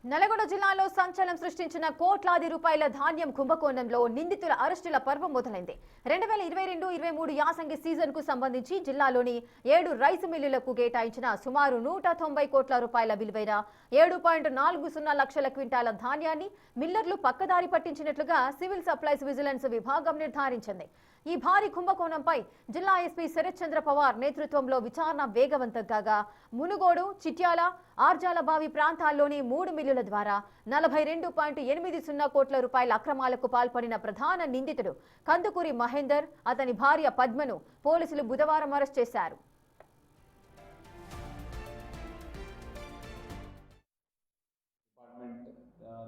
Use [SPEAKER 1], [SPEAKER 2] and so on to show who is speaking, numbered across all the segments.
[SPEAKER 1] నల్గొండ జిల్లాలో సంచలనం సృష్టించిన కోట్లాది రూపాయల ధాన్యం కుంభకోణంలో నిందితుల అరెస్టుల పర్వం మొదలైంది. 2022-23 యాసంగి సీజన్ కు సంబంధించి జిల్లాలోని 7 రైస్ మిల్లులకు కేటాయించిన సుమారు 190 కోట్ల రూపాయల విలువైన 7.40 లక్షల క్వింటాల ధాన్యాన్ని మిల్లర్లు పక్కదారి పట్టించినట్లుగా సివిల్ సప్లైస్ విజిలెన్స్ విభాగం నిర్ధారించింది. ఈ భారీ కుంభకోణంపై జిల్లా ఎస్పీ శరత్ చంద్ర పవార్ నేతృత్వంలో విచారణ వేగవంతం కాగా మునుగోడు, చిట్యాల, ఆర్జాలబావి ప్రాంతాల్లోని 3 మిల్లుల ద్వారా 42.80 కోట్ల రూపాయల అక్రమాలకు పాల్పడిన ప్రధాన నిందితుడు కందుకూరి మహేందర్, అతని భార్య పద్మను పోలీసులు బుధవారం అరెస్ట్ చేశారు.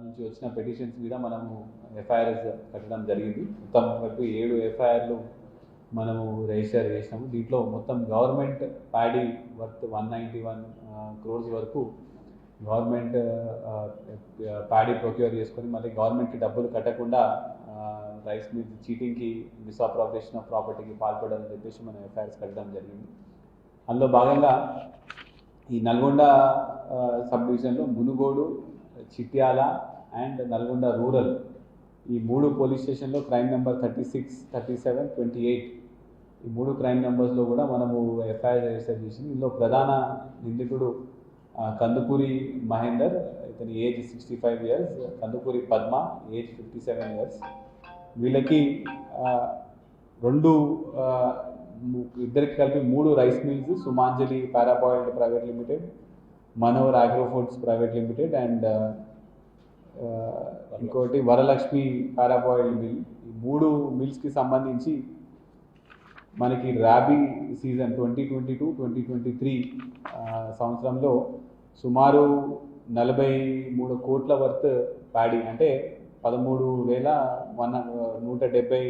[SPEAKER 2] నుంచి వచ్చిన పిటిషన్స్ మీద మనము ఎఫ్ఐఆర్స్ కట్టడం జరిగింది. మొత్తం వరకు 7 ఎఫ్ఐఆర్లు మనము రిజిస్టర్ చేసినాము. దీంట్లో మొత్తం గవర్నమెంట్ ప్యాడీ వర్త్ 191 crores వరకు గవర్నమెంట్ ప్యాడీ ప్రొక్యూర్ చేసుకొని మళ్ళీ గవర్నమెంట్కి డబ్బులు కట్టకుండా రైస్ మిల్ చీటింగ్కి, మిస్అప్రాప్రియేషన్ ఆఫ్ ప్రాపర్టీకి పాల్పడాలని చెప్పేసి మనం ఎఫ్ఐఆర్స్ కట్టడం జరిగింది. అందులో భాగంగా ఈ నల్గొండ సబ్ డివిజన్లో మునుగోడు, చిట్యాల అండ్ నల్గొండ రూరల్ ఈ 3 పోలీస్ స్టేషన్లో క్రైమ్ నెంబర్ 36, 37, 28 ఈ 3 క్రైమ్ నెంబర్స్లో కూడా మనము ఎఫ్ఐఆర్ రిజిస్టర్ చేసింది. ఇందులో ప్రధాన నిందితుడు కందుకూరి మహేందర్, ఇతని age 65 years, Kandukuri Padma age 57 years. వీళ్ళకి ఇద్దరికి కలిపి 3 rice mills, Sumanjali parboiled private limited, Manohar agro foods private limited and ఇంకోటి వరలక్ష్మి పారాబాయిల్డ్ మిల్. ఈ 3 మిల్స్కి సంబంధించి మనకి రాబీ సీజన్ 2022-2023 సంవత్సరంలో సుమారు 43 కోట్ల వర్త్ ప్యాడీ, అంటే 13,170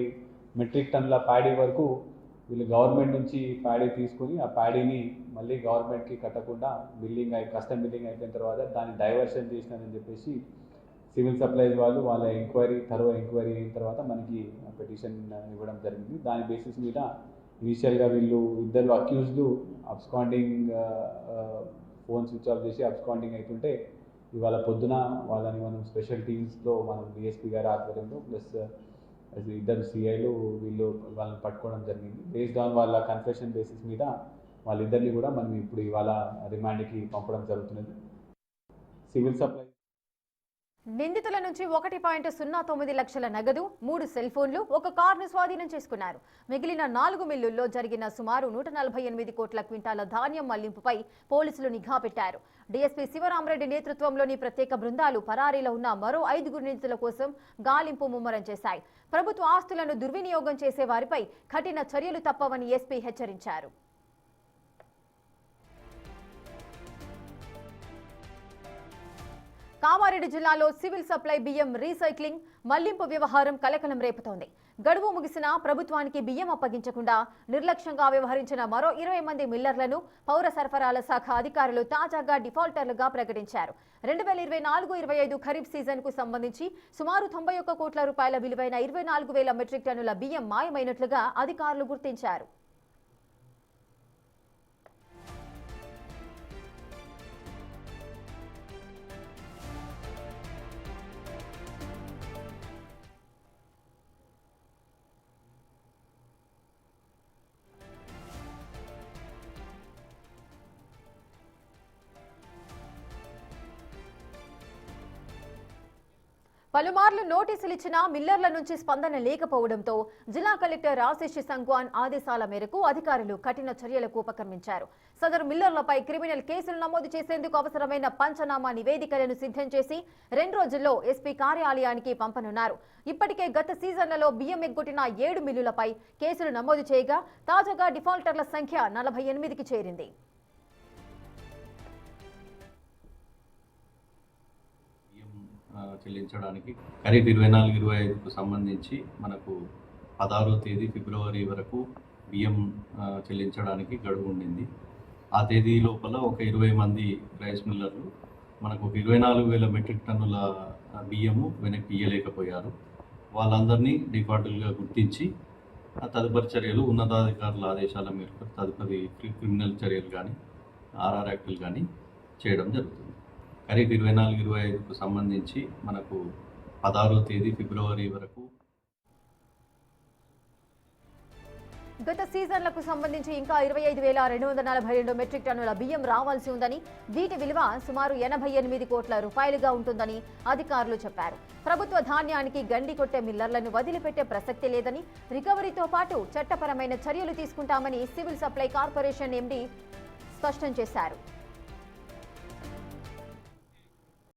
[SPEAKER 2] మెట్రిక్ టన్నుల ప్యాడీ వరకు వీళ్ళు గవర్నమెంట్ నుంచి ప్యాడీ తీసుకుని ఆ ప్యాడీని మళ్ళీ గవర్నమెంట్కి కట్టకుండా కస్టమ్ మిల్లింగ్ అయిపోయిన తర్వాత దాన్ని డైవర్షన్ చేసినారని చెప్పేసి సివిల్ సప్లైస్ వాళ్ళు వాళ్ళ థరో ఎంక్వైరీ అయిన తర్వాత మనకి పిటిషన్ ఇవ్వడం జరిగింది. దాని బేసిస్ మీద ఇనీషియల్గా వీళ్ళు ఇద్దరు accused absconding phone switch off చేసి అబ్స్కాండింగ్ అవుతుంటే ఇవాళ పొద్దున వాళ్ళని మనం స్పెషల్ టీమ్స్లో మనం డిఎస్పీ గారి ఆధ్వర్యంలో ప్లస్ ఇద్దరు సిఐలు వాళ్ళని పట్టుకోవడం జరిగింది. బేస్డ్ ఆన్ వాళ్ళ కన్ఫెషన్ బేసిస్ మీద వాళ్ళిద్దరిని కూడా మనం ఇప్పుడు ఇవాళ రిమాండ్కి పంపడం జరుగుతున్నది. సివిల్ సప్లై
[SPEAKER 1] నిందితుల నుంచి 1.09 లక్షల నగదు, 3 సెల్ ఫోన్లు, 1 కారును స్వాధీనం చేసుకున్నారు. మిగిలిన 4 మిల్లుల్లో జరిగిన సుమారు 148 కోట్ల క్వింటాల ధాన్యం మళ్లింపుపై పోలీసులు నిఘా పెట్టారు. డీఎస్పీ శివరామరెడ్డి నేతృత్వంలోని ప్రత్యేక బృందాలు పరారీలో ఉన్న మరో 5 నిందితుల కోసం గాలింపు ముమ్మరం చేశాయి. ప్రభుత్వ ఆస్తులను దుర్వినియోగం చేసే వారిపై కఠిన చర్యలు తప్పవని ఎస్పీ హెచ్చరించారు. కామారెడ్డి జిల్లాలో సివిల్ సప్లై బియ్యం రీసైక్లింగ్ మళ్లింపు వ్యవహారం కలకలం రేపుతోంది. గడువు ముగిసినా ప్రభుత్వానికి బియ్యం అప్పగించకుండా నిర్లక్ష్యంగా వ్యవహరించిన మరో 20 మంది మిల్లర్లను పౌర సరఫరాల శాఖ అధికారులు తాజాగా డిఫాల్టర్లుగా ప్రకటించారు. 2024-25 ఖరీఫ్ సీజన్ కు సంబంధించి సుమారు 91 కోట్ల రూపాయల విలువైన 24,000 మెట్రిక్ టన్నుల బియ్యం మాయమైనట్లుగా అధికారులు గుర్తించారు. పలుమార్లు నోటీసులు ఇచ్చినా మిల్లర్ల నుంచి స్పందన లేకపోవడంతో జిల్లా కలెక్టర్ ఆశిష్ సంగ్వాన్ ఆదేశాల మేరకు అధికారులు కఠిన చర్యలకు ఉపక్రమించారు. సదరు మిల్లర్లపై క్రిమినల్ కేసులు నమోదు చేసేందుకు అవసరమైన పంచనామా నివేదికలను సిద్ధం చేసి 2 రోజుల్లో ఎస్పీ కార్యాలయానికి పంపనున్నారు. ఇప్పటికే గత సీజన్లలో బియ్యం ఎగ్గొట్టిన 7 మిల్లులపై కేసులు నమోదు చేయగా తాజాగా డిఫాల్టర్ల సంఖ్య 48కి చేరింది.
[SPEAKER 3] చెల్లించడానికి ఖరీఫ్ 24-25కు సంబంధించి మనకు 16వ తేదీ ఫిబ్రవరి వరకు బియ్యం చెల్లించడానికి గడువు ఉండింది. ఆ తేదీ లోపల ఒక 20 మంది రైస్ మిల్లర్లు మనకు 24,000 మెట్రిక్ టన్నుల బియ్యము వెనక్కి ఇయ్యలేకపోయారు. వాళ్ళందరినీ డిఫాల్టర్లుగా గుర్తించి తదుపరి చర్యలు ఉన్నతాధికారుల ఆదేశాల మేరకు తదుపరి క్రిమినల్ చర్యలు కానీ ఆర్ఆర్ యాక్టులు కానీ చేయడం జరుగుతుంది. ఖరీఫ్ 24-25కు సంబంధించి మనకు 16వ తేదీ ఫిబ్రవరి వరకు
[SPEAKER 1] గత సీజన్లకు సంబంధించి ఇంకా 25,242 మెట్రిక్ టన్నుల బియ్యం రావాల్సి ఉందని, వీటి విలువ సుమారు 88 కోట్ల రూపాయలుగా ఉంటుందని అధికారులు చెప్పారు. ప్రభుత్వ ధాన్యానికి గండి కొట్టే మిల్లర్లను వదిలిపెట్టే ప్రసక్తి లేదని, రికవరీతో పాటు చట్టపరమైన చర్యలు తీసుకుంటామని సివిల్ సప్లై కార్పొరేషన్ ఎండీ స్పష్టం చేశారు.